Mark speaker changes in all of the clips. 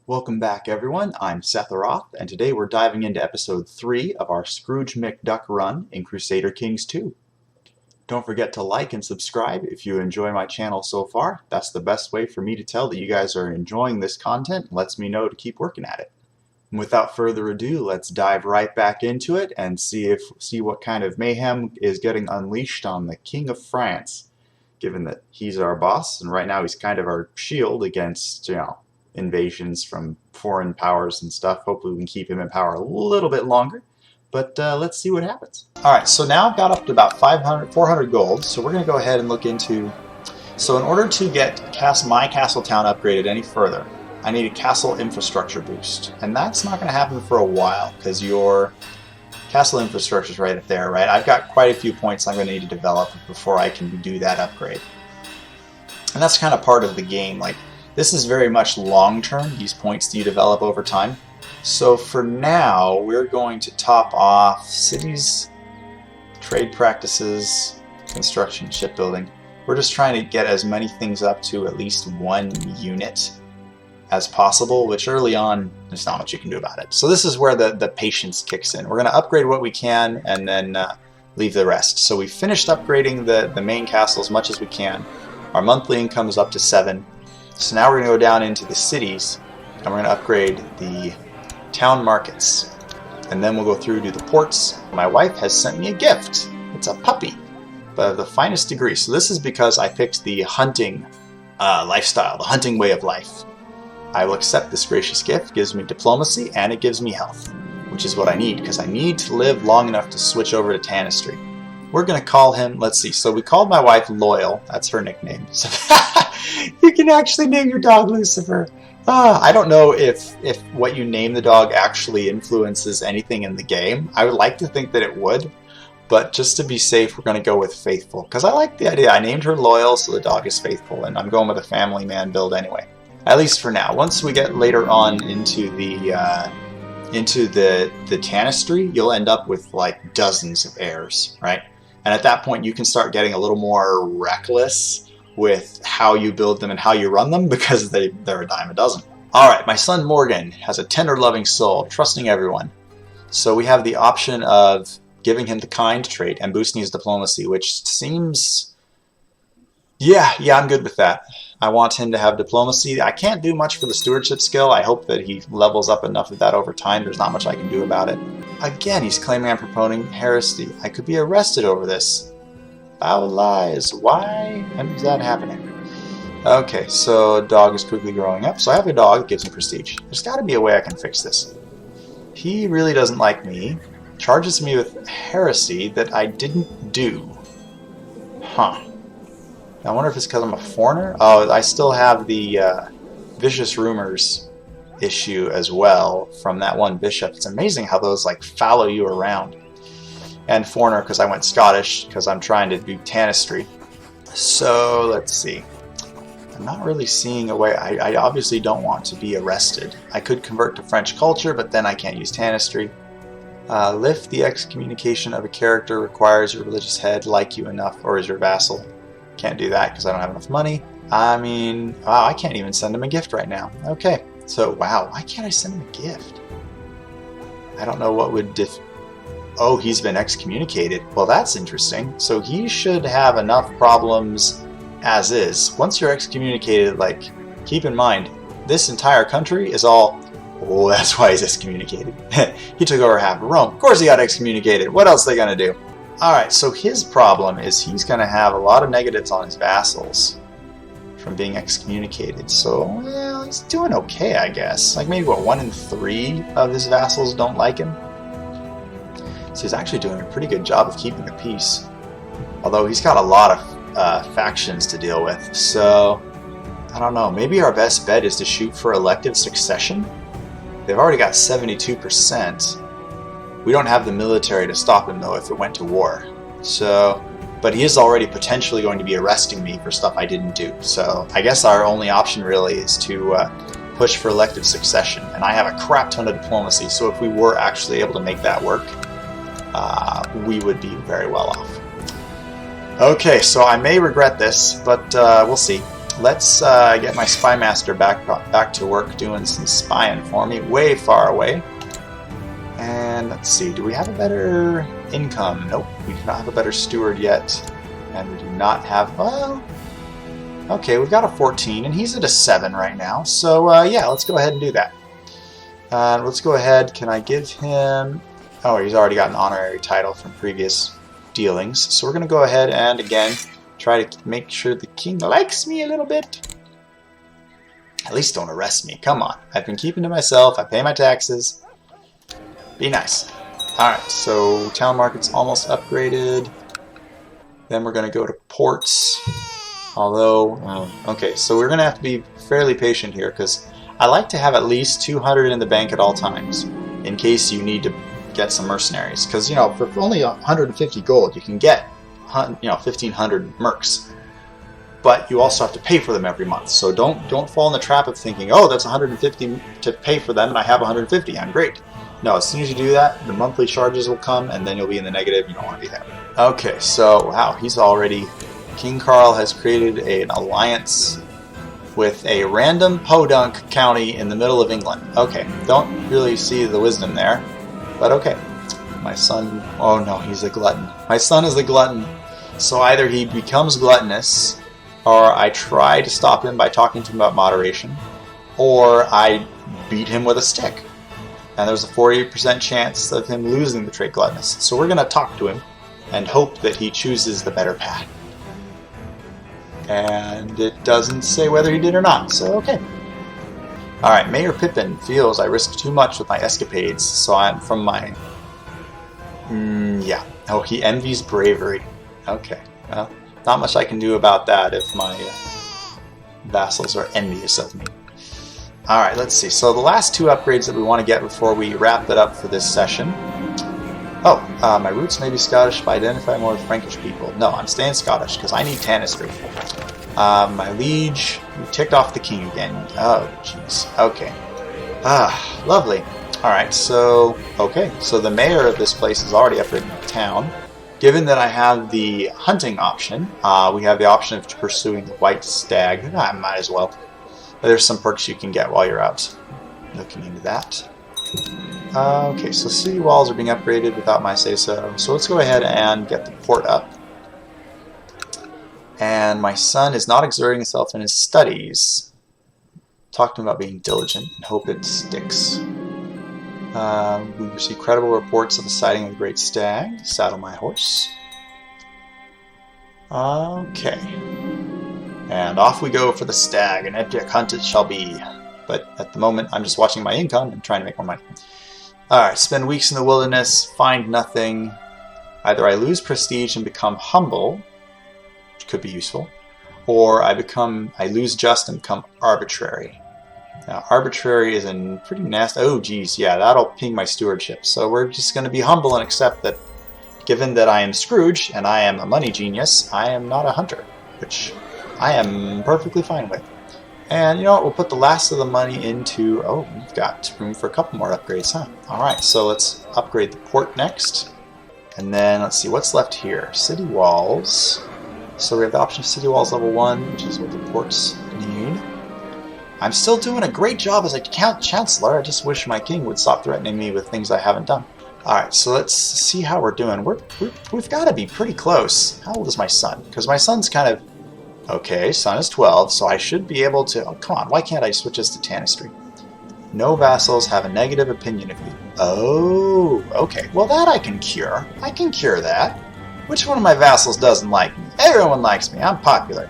Speaker 1: Welcome back, everyone. I'm Seth Roth, and today we're diving into episode 3 of our Scrooge McDuck run in Crusader Kings 2. Don't forget to like and subscribe if you enjoy my channel so far. That's the best way for me to tell that you guys are enjoying this content and lets me know to keep working at it. And without further ado, let's dive right back into it and see what kind of mayhem is getting unleashed on the King of France, given that he's our boss, and right now he's kind of our shield against, invasions from foreign powers and stuff. Hopefully we can keep him in power a little bit longer, but let's see what happens. Alright, so now I've got up to about 400 gold, so we're going to go ahead and look into... So in order to get my castle town upgraded any further, I need a castle infrastructure boost, and that's not going to happen for a while, because your castle infrastructure is right up there, right? I've got quite a few points I'm going to need to develop before I can do that upgrade. And that's kind of part of the game. Like, this is very much long-term, these points that you develop over time. So for now, we're going to top off cities, trade practices, construction, shipbuilding. We're just trying to get as many things up to at least 1 unit as possible, which early on, there's not much you can do about it. So this is where the patience kicks in. We're going to upgrade what we can and then leave the rest. So we finished upgrading the main castle as much as we can. Our monthly income is up to 7. So now we're going to go down into the cities, and we're going to upgrade the town markets. And then we'll go through to the ports. My wife has sent me a gift. It's a puppy, but of the finest degree. So this is because I picked the hunting lifestyle, the hunting way of life. I will accept this gracious gift. It gives me diplomacy, and it gives me health, which is what I need, because I need to live long enough to switch over to Dynasty. We're going to call him, let's see, so we called my wife Loyal. That's her nickname. So you can actually name your dog Lucifer. I don't know if what you name the dog actually influences anything in the game. I would like to think that it would, but just to be safe, we're going to go with Faithful, because I like the idea. I named her Loyal, so the dog is faithful, and I'm going with a family man build anyway. At least for now. Once we get later on into the tanistry, you'll end up with like dozens of heirs, right? And at that point, you can start getting a little more reckless with how you build them and how you run them, because they're a dime a dozen. All right, my son Morgan has a tender, loving soul, trusting everyone. So we have the option of giving him the kind trait and boosting his diplomacy, which seems... Yeah, I'm good with that. I want him to have diplomacy. I can't do much for the stewardship skill. I hope that he levels up enough of that over time. There's not much I can do about it. Again, he's claiming I'm proponing heresy. I could be arrested over this. Foul lies. Why is that happening? Okay, so dog is quickly growing up. So I have a dog that gives me prestige. There's got to be a way I can fix this. He really doesn't like me. Charges me with heresy that I didn't do. Huh. I wonder if it's because I'm a foreigner? Oh, I still have the vicious rumors issue as well from that one bishop. It's amazing how those like follow you around. And foreigner because I went Scottish because I'm trying to do Dynasty. So let's see. I'm not really seeing a way. I obviously don't want to be arrested. I could convert to French culture, but then I can't use Dynasty. Lift the excommunication of a character requires your religious head like you enough or is your vassal. Can't do that because I don't have enough money. I mean, wow, I can't even send him a gift right now. Okay, so wow, why can't I send him a gift? I don't know what would Oh, he's been excommunicated. Well, that's interesting. So he should have enough problems as is. Once you're excommunicated, like, keep in mind, this entire country is all... Oh, that's why he's excommunicated. He took over half of Rome. Of course he got excommunicated. What else are they going to do? Alright, so his problem is he's going to have a lot of negatives on his vassals from being excommunicated. So, well, he's doing okay, I guess. Like maybe, 1 in 3 of his vassals don't like him? So he's actually doing a pretty good job of keeping the peace. Although he's got a lot of factions to deal with. So, I don't know. Maybe our best bet is to shoot for elective succession? They've already got 72%. We don't have the military to stop him, though, if it went to war. So, but he is already potentially going to be arresting me for stuff I didn't do. So, I guess our only option really is to push for elective succession. And I have a crap ton of diplomacy, so if we were actually able to make that work, we would be very well off. Okay, so I may regret this, but we'll see. let's get my spy master back to work doing some spying for me, way far away. And let's see, do we have a better income? Nope, we do not have a better steward yet. And we do not have, well, okay, we've got a 14, and he's at a 7 right now. So, yeah, let's go ahead and do that. Let's go ahead, can I give him, oh, he's already got an honorary title from previous dealings. So we're going to go ahead and, again, try to make sure the king likes me a little bit. At least don't arrest me. Come on. I've been keeping to myself. I pay my taxes. Be nice. Alright, so town market's almost upgraded. Then we're going to go to ports. Although, okay, so we're going to have to be fairly patient here because I like to have at least 200 in the bank at all times in case you need to get some mercenaries. Because, you know, for only 150 gold, you can get 1,500 mercs, but you also have to pay for them every month. So don't fall in the trap of thinking, oh, that's 150 to pay for them, and I have 150. I'm great. No, as soon as you do that, the monthly charges will come, and then you'll be in the negative. You don't want to be there. Okay, so wow, he's already. King Carl has created an alliance with a random podunk county in the middle of England. Okay, don't really see the wisdom there, but okay. My son, oh no, he's a glutton. My son is a glutton. So either he becomes gluttonous, or I try to stop him by talking to him about moderation, or I beat him with a stick. And there's a 40% chance of him losing the trait gluttonous. So we're going to talk to him and hope that he chooses the better path. And it doesn't say whether he did or not, so okay. Alright, Mayor Pippin feels I risk too much with my escapades, so I'm from my... yeah. Oh, he envies bravery. Okay. Well, not much I can do about that if my vassals are envious of me. Alright, let's see. So the last two upgrades that we want to get before we wrap it up for this session. Oh, my roots may be Scottish, but I identify more with Frankish people. No, I'm staying Scottish because I need Tanistry. My liege, we ticked off the king again. Oh, jeez. Okay. Ah, lovely. Alright, so, okay, so the mayor of this place is already upgrading the town. Given that I have the hunting option, we have the option of pursuing the white stag. I might as well. But there's some perks you can get while you're out looking into that. Okay, so city walls are being upgraded without my say-so. So let's go ahead and get the port up. And my son is not exerting himself in his studies. Talk to him about being diligent and hope it sticks. We receive credible reports of the sighting of the great stag. Saddle my horse. Okay. And off we go for the stag. An epic hunt it shall be. But at the moment, I'm just watching my income and trying to make more money. Alright, spend weeks in the wilderness, find nothing. Either I lose prestige and become humble, which could be useful, or I lose just and become arbitrary. Now, arbitrary is a pretty nasty... Oh, geez, yeah, that'll ping my stewardship. So we're just going to be humble and accept that, given that I am Scrooge and I am a money genius, I am not a hunter, which I am perfectly fine with. And you know what, we'll put the last of the money into... Oh, we've got room for a couple more upgrades, huh? Alright, so let's upgrade the port next. And then, let's see, what's left here? City walls. So we have the option of city walls level 1, which is what the ports need. I'm still doing a great job as a chancellor. I just wish my king would stop threatening me with things I haven't done. Alright, so let's see how we're doing. We've got to be pretty close. How old is my son? Because my son's kind of... Okay, son is 12, so I should be able to... Oh, come on, why can't I switch this to Tanistry? No vassals have a negative opinion of you. Oh, okay. Well, that I can cure. I can cure that. Which one of my vassals doesn't like me? Everyone likes me. I'm popular.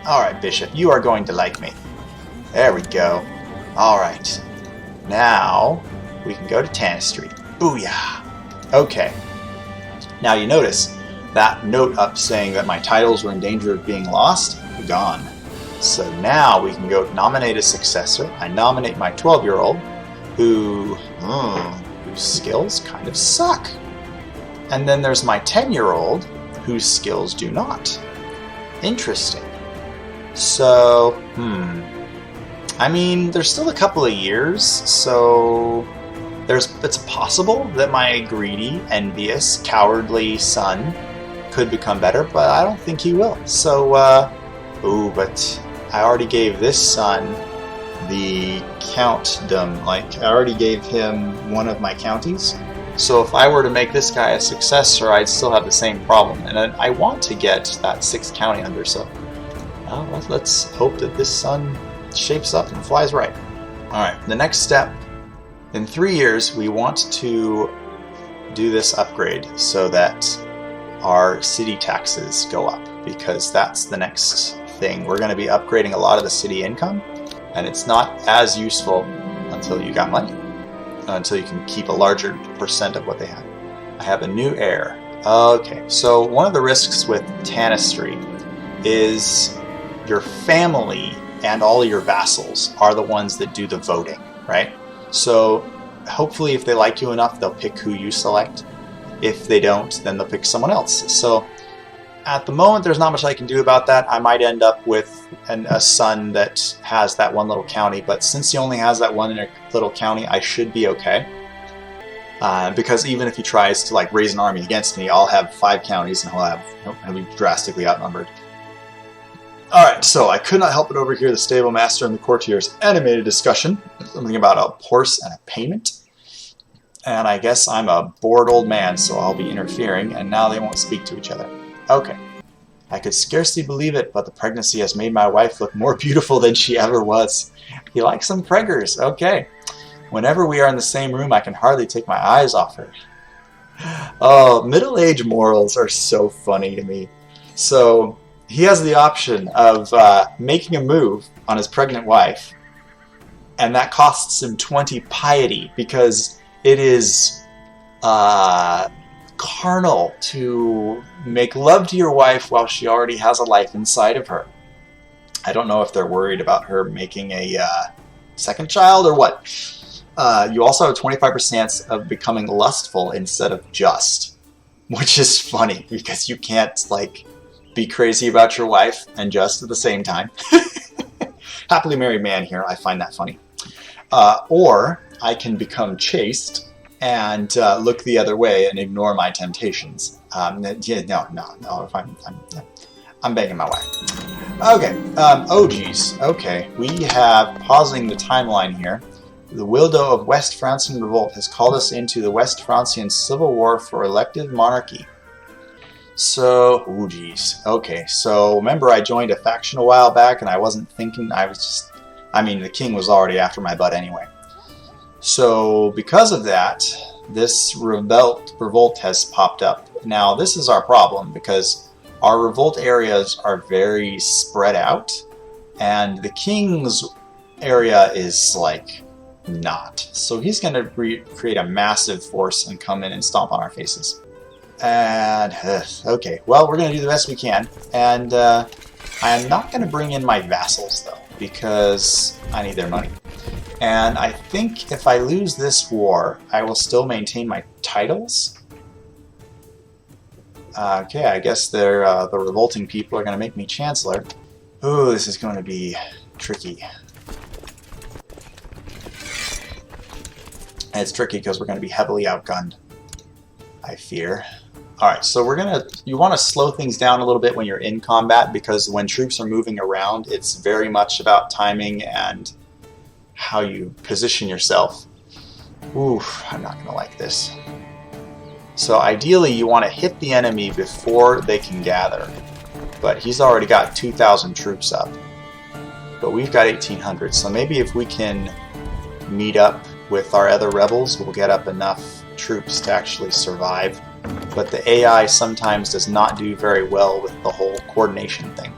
Speaker 1: Alright, Bishop, you are going to like me. There we go. Alright. Now, we can go to Tanistry. Booyah! Okay. Now you notice... that note up saying that my titles were in danger of being lost, gone. So now we can go nominate a successor. I nominate my 12-year-old, whose skills kind of suck. And then there's my 10-year-old, whose skills do not. Interesting. So, I mean, there's still a couple of years, so it's possible that my greedy, envious, cowardly son could become better, but I don't think he will. So, but I already gave this son the countdom. Like, I already gave him one of my counties. So if I were to make this guy a successor, I'd still have the same problem. And I want to get that 6th county under, so let's hope that this son shapes up and flies right. Alright, the next step. In 3 years, we want to do this upgrade so that our city taxes go up, because that's the next thing. We're going to be upgrading a lot of the city income, and it's not as useful until you got money, until you can keep a larger percent of what they have. I have a new heir. Okay, so one of the risks with Tanistry is your family and all your vassals are the ones that do the voting, right? So hopefully if they like you enough, they'll pick who you select. If they don't, then they'll pick someone else. So at the moment, there's not much I can do about that. I might end up with a son that has that one little county, but since he only has that one little county, I should be okay. Because even if he tries to like raise an army against me, I'll have 5 counties and he'll be drastically outnumbered. Alright, so I could not help but overhear the stable master and the courtiers' animated discussion, something about a horse and a payment. And I guess I'm a bored old man, so I'll be interfering, and now they won't speak to each other. Okay. I could scarcely believe it, but the pregnancy has made my wife look more beautiful than she ever was. You like some preggers? Okay. Whenever we are in the same room, I can hardly take my eyes off her. Oh, middle-age morals are so funny to me. So he has the option of making a move on his pregnant wife, and that costs him 20 piety, because it is carnal to make love to your wife while she already has a life inside of her. I don't know if they're worried about her making a second child or what. You also have a 25% chance of becoming lustful instead of just, which is funny because you can't like be crazy about your wife and just at the same time. Happily married man here, I find that funny. Or I can become chaste and look the other way and ignore my temptations. I'm banging my wife. Okay, oh geez, okay, we have, pausing the timeline here, the Wildo of West Francian Revolt has called us into the West Francian Civil War for elective monarchy. So, oh geez, okay, so remember I joined a faction a while back and I wasn't thinking, the king was already after my butt anyway. So, because of that, this revolt has popped up. Now, this is our problem, because our revolt areas are very spread out, and the king's area is, like, not. So he's going to create a massive force and come in and stomp on our faces. And, okay, well, we're going to do the best we can, and I'm not going to bring in my vassals, though, because I need their money. And I think if I lose this war, I will still maintain my titles. Okay, I guess the revolting people are going to make me chancellor. Ooh, this is going to be tricky. And it's tricky because we're going to be heavily outgunned, I fear. Alright, so you want to slow things down a little bit when you're in combat, because when troops are moving around, it's very much about timing and how you position yourself. Ooh, I'm not going to like this. So ideally you want to hit the enemy before they can gather. But he's already got 2,000 troops up. But we've got 1,800, so maybe if we can meet up with our other rebels, we'll get up enough troops to actually survive. But the AI sometimes does not do very well with the whole coordination thing.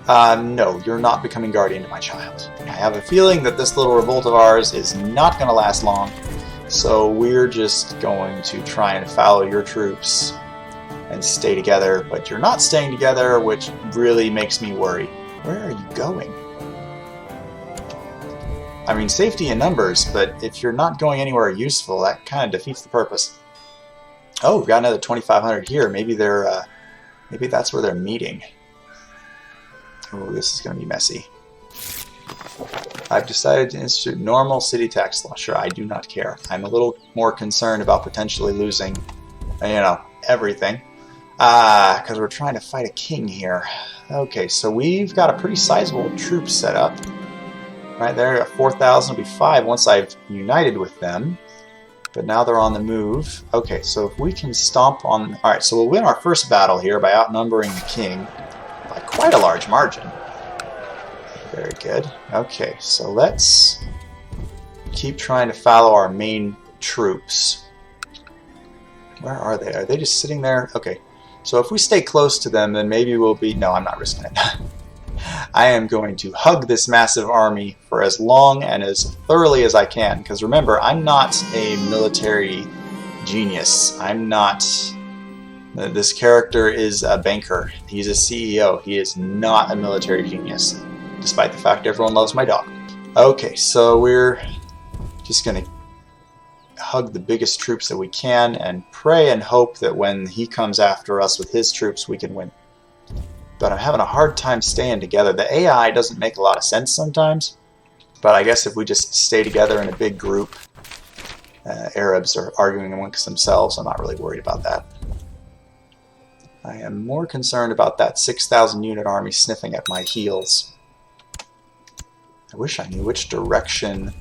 Speaker 1: No, you're not becoming guardian to my child. I have a feeling that this little revolt of ours is not going to last long, so we're just going to try and follow your troops and stay together, but you're not staying together, which really makes me worry. Where are you going? I mean, safety in numbers, but if you're not going anywhere useful, that kind of defeats the purpose. Oh, we've got another 2,500 here. Maybe maybe that's where they're meeting. Oh, this is going to be messy. I've decided to institute normal city tax law. Sure, I do not care. I'm a little more concerned about potentially losing, everything. Because we're trying to fight a king here. Okay, so we've got a pretty sizable troop set up. Right there at 4,000 will be 5 once I've united with them. But now they're on the move. Okay, so if we can stomp on... Alright, so we'll win our first battle here by outnumbering the king by quite a large margin. Very good. Okay, so let's keep trying to follow our main troops. Where are they? Are they just sitting there? Okay, so if we stay close to them, then maybe we'll be... No, I'm not risking it. I am going to hug this massive army for as long and as thoroughly as I can, because remember, I'm not a military genius. I'm not... This character is a banker. He's a CEO. He is not a military genius, despite the fact everyone loves my dog. Okay, so we're just going to hug the biggest troops that we can and pray and hope that when he comes after us with his troops, we can win. But I'm having a hard time staying together. The AI doesn't make a lot of sense sometimes, but I guess if we just stay together in a big group, Arabs are arguing amongst themselves. I'm not really worried about that. I am more concerned about that 6,000 unit army sniffing at my heels. I wish I knew which direction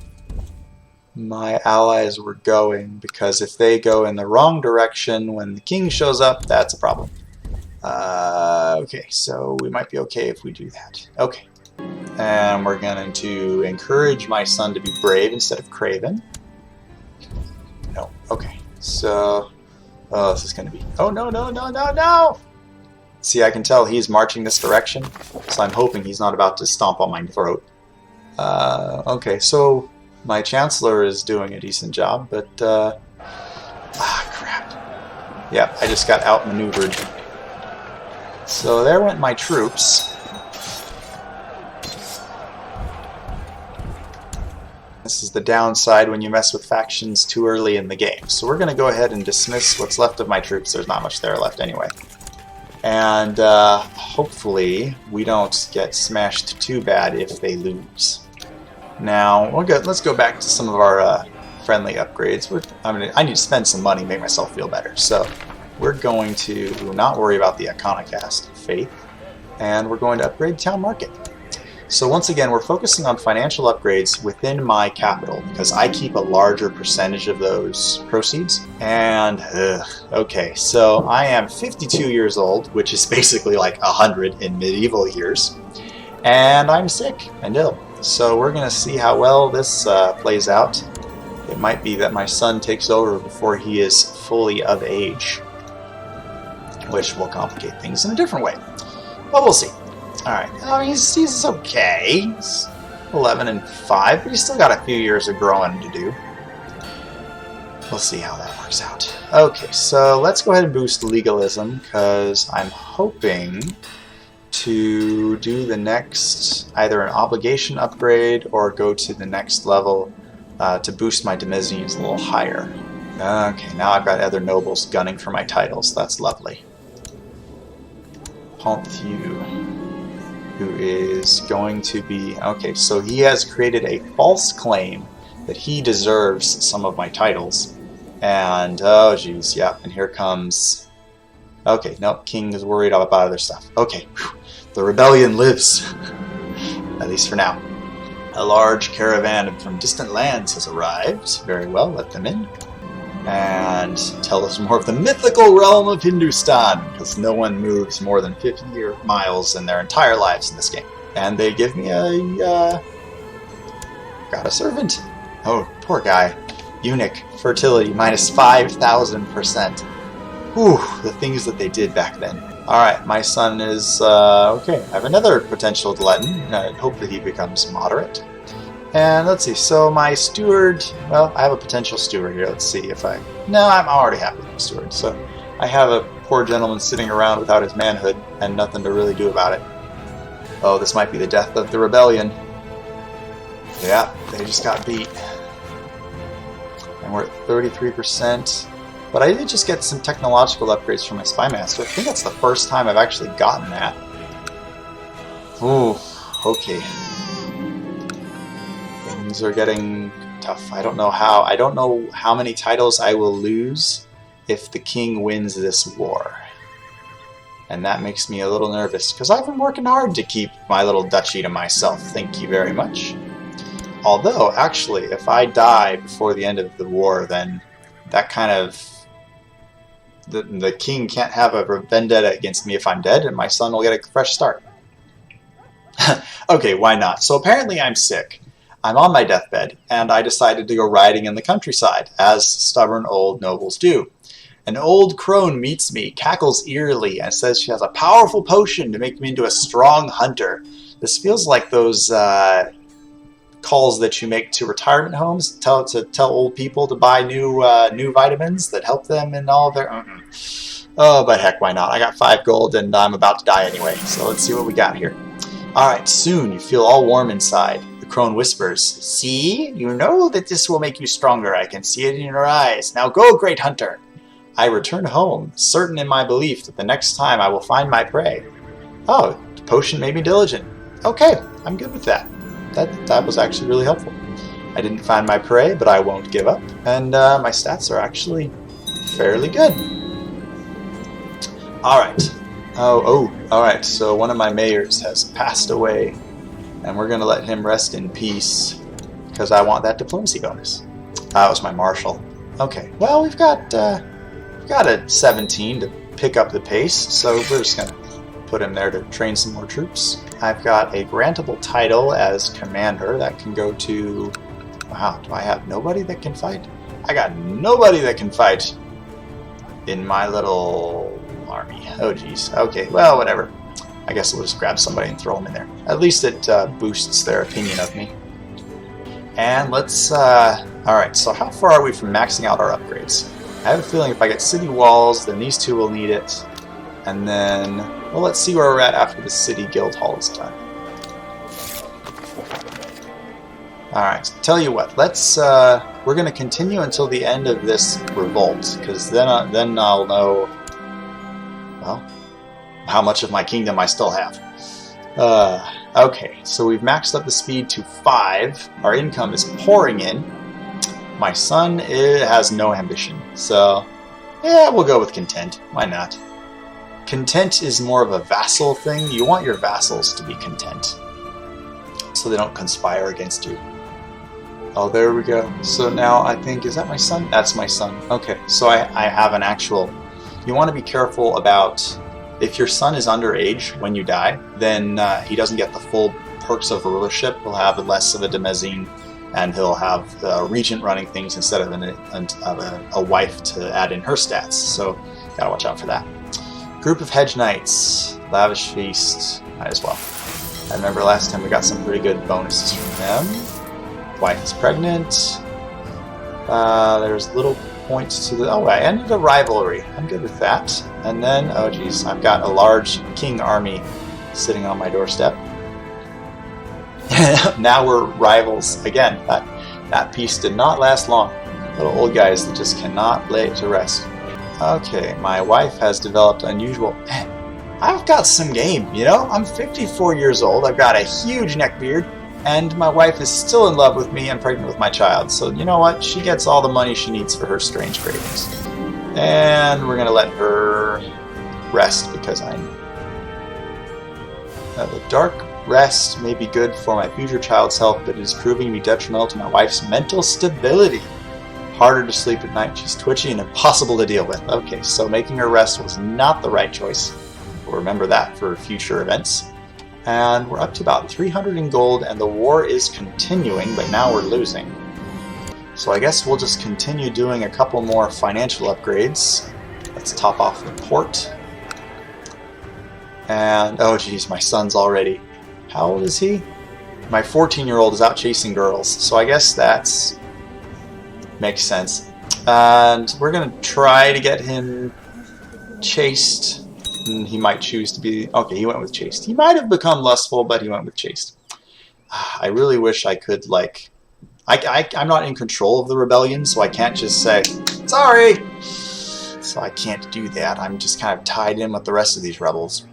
Speaker 1: my allies were going, because if they go in the wrong direction when the king shows up, that's a problem. Okay, so we might be okay if we do that. Okay. And we're going to encourage my son to be brave instead of craven. No, okay. So, oh, this is going to be... Oh, no, no, no, no, no! See, I can tell he's marching this direction, so I'm hoping he's not about to stomp on my throat. Okay, so my Chancellor is doing a decent job, but... crap. Yep, I just got outmaneuvered. So there went my troops. This is the downside when you mess with factions too early in the game. So we're going to go ahead and dismiss what's left of my troops. There's not much there left anyway. And hopefully we don't get smashed too bad if they lose. Now, let's go back to some of our friendly upgrades. I need to spend some money to make myself feel better. So we're going to not worry about the Iconoclast Faith, and we're going to upgrade Town Market. So once again, we're focusing on financial upgrades within my capital, because I keep a larger percentage of those proceeds. And, okay, so I am 52 years old, which is basically like 100 in medieval years, and I'm sick and ill. So we're going to see how well this plays out. It might be that my son takes over before he is fully of age, which will complicate things in a different way. But we'll see. Alright, he's okay. He's 11 and 5, but he's still got a few years of growing to do. We'll see how that works out. Okay, so let's go ahead and boost legalism, because I'm hoping to do the next, either an obligation upgrade or go to the next level to boost my demesnes a little higher. Okay, now I've got other nobles gunning for my titles. That's lovely. Ponthieu, who is going to be... Okay, so he has created a false claim that he deserves some of my titles. And, oh geez, yeah, and here comes... Okay, nope, King is worried about other stuff. Okay, whew, the rebellion lives. At least for now. A large caravan from distant lands has arrived. Very well, let them in. And tell us more of the mythical realm of Hindustan, because no one moves more than 50 miles in their entire lives in this game. And they give me got a servant. Oh, poor guy. Eunuch, fertility, minus 5,000%. Whew, the things that they did back then. Alright, my son is, okay, I have another potential glutton. I hope that he becomes moderate. And let's see, so my steward, well, I have a potential steward here. Let's see if no, I'm already happy with my steward. So I have a poor gentleman sitting around without his manhood and nothing to really do about it. Oh, this might be the death of the rebellion. Yeah, they just got beat. And we're at 33%. But I did just get some technological upgrades from my Spy Master. I think that's the first time I've actually gotten that. Ooh, okay. Things are getting tough. I don't know how many titles I will lose if the king wins this war. And that makes me a little nervous, because I've been working hard to keep my little duchy to myself. Thank you very much. Although, actually, if I die before the end of the war, then that kind of... The king can't have a vendetta against me if I'm dead, and my son will get a fresh start. Okay, why not? So apparently I'm sick. I'm on my deathbed, and I decided to go riding in the countryside, as stubborn old nobles do. An old crone meets me, cackles eerily, and says she has a powerful potion to make me into a strong hunter. This feels like those calls that you make to retirement homes to tell old people to buy new vitamins that help them in all their... Oh, but heck, why not? I got 5 gold, and I'm about to die anyway, so let's see what we got here. Alright, soon you feel all warm inside. The crone whispers, "See? You know that this will make you stronger. I can see it in your eyes. Now go, great hunter." I return home, certain in my belief that the next time I will find my prey. Oh, the potion made me diligent. Okay, I'm good with that. That was actually really helpful. I didn't find my prey, but I won't give up. And my stats are actually fairly good. Alright. Alright, so one of my mayors has passed away. And we're going to let him rest in peace, because I want that diplomacy bonus. That was my marshal. Okay, well, we've got a 17 to pick up the pace, so we're just going to put him there to train some more troops. I've got a grantable title as commander that can go to... Wow, do I have nobody that can fight? I got nobody that can fight in my little army. Oh, geez. Okay, well, whatever. I guess we'll just grab somebody and throw them in there. At least it boosts their opinion of me. And let's... Alright, so how far are we from maxing out our upgrades? I have a feeling if I get city walls, then these two will need it. And then, well, let's see where we're at after the city guild hall is done. Alright, tell you what, let's, we're going to continue until the end of this revolt, because then I'll know, well, how much of my kingdom I still have. Okay, so we've maxed up the speed to 5. Our income is pouring in. My son has no ambition, so yeah, we'll go with content. Why not? Content is more of a vassal thing. You want your vassals to be content, so they don't conspire against you. Oh, there we go. So now I think, is that my son? That's my son. Okay, so I have an actual... You want to be careful about... If your son is underage when you die, then he doesn't get the full perks of rulership. He'll have less of a demesne, and he'll have the regent running things instead of a wife to add in her stats. So, gotta watch out for that. Group of hedge knights, lavish feast, might as well. I remember last time we got some pretty good bonuses from them. Wife is pregnant. There's little points to the... Oh, I ended a rivalry. I'm good with that. And then, oh geez, I've got a large king army sitting on my doorstep. Now we're rivals again. That peace did not last long. Little old guys that just cannot lay to rest. Okay, my wife has developed unusual... Man, I've got some game, you know? I'm 54 years old, I've got a huge neck beard, and my wife is still in love with me and pregnant with my child. So you know what? She gets all the money she needs for her strange cravings. And we're going to let her rest because the dark rest may be good for my future child's health, but it is proving to be detrimental to my wife's mental stability. Harder to sleep at night. She's twitchy and impossible to deal with. Okay, so making her rest was not the right choice. We'll remember that for future events. And we're up to about 300 in gold, and the war is continuing, but now we're losing. So I guess we'll just continue doing a couple more financial upgrades. Let's top off the port. And, oh geez, my son's already... How old is he? My 14-year-old is out chasing girls, so I guess that's... makes sense. And we're going to try to get him chaste. He might choose to be... Okay, he went with chaste. He might have become lustful, but he went with chaste. I really wish I could, like... I'm not in control of the rebellion, so I can't just say, sorry! So I can't do that. I'm just kind of tied in with the rest of these rebels.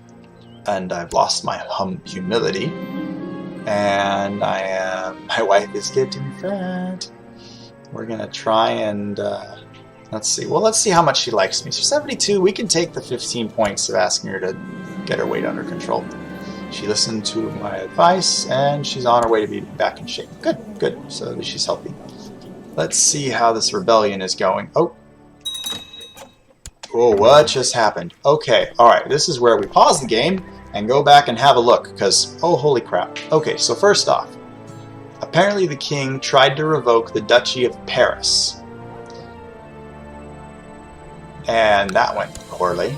Speaker 1: And I've lost my humility. And my wife is getting fat. We're going to try and Let's see. Well, let's see how much she likes me. So 72, we can take the 15 points of asking her to get her weight under control. She listened to my advice, and she's on her way to be back in shape. Good, good. So at least she's healthy. Let's see how this rebellion is going. Oh. Oh, what just happened? Okay, alright. This is where we pause the game and go back and have a look, because, oh, holy crap. Okay, so first off, apparently the king tried to revoke the Duchy of Paris. And that went poorly.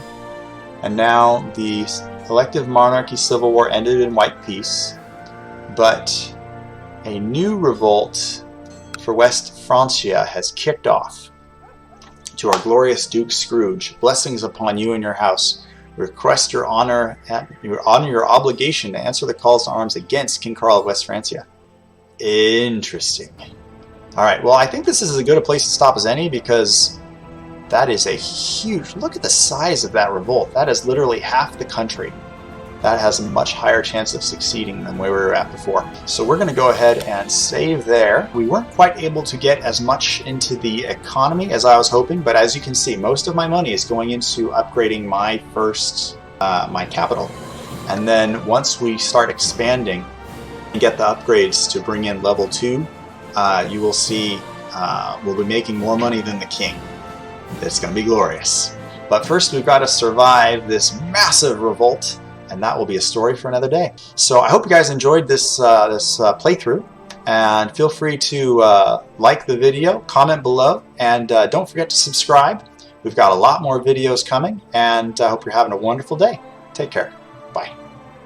Speaker 1: And now the elective monarchy civil war ended in white peace, but a new revolt for West Francia has kicked off. To our glorious Duke Scrooge, blessings upon you and your house. Request your honor your obligation to answer the calls to arms against King Carl of West Francia. Interesting. Alright, well, I think this is as good a place to stop as any, because that is a huge... Look at the size of that revolt. That is literally half the country. That has a much higher chance of succeeding than where we were at before. So we're going to go ahead and save there. We weren't quite able to get as much into the economy as I was hoping, but as you can see, most of my money is going into upgrading my first, my capital. And then once we start expanding and get the upgrades to bring in level 2, you will see we'll be making more money than the king. It's going to be glorious. But first we've got to survive this massive revolt, and that will be a story for another day. So I hope you guys enjoyed this playthrough, and feel free to like the video, comment below, and don't forget to subscribe. We've got a lot more videos coming, and I hope you're having a wonderful day. Take care. Bye.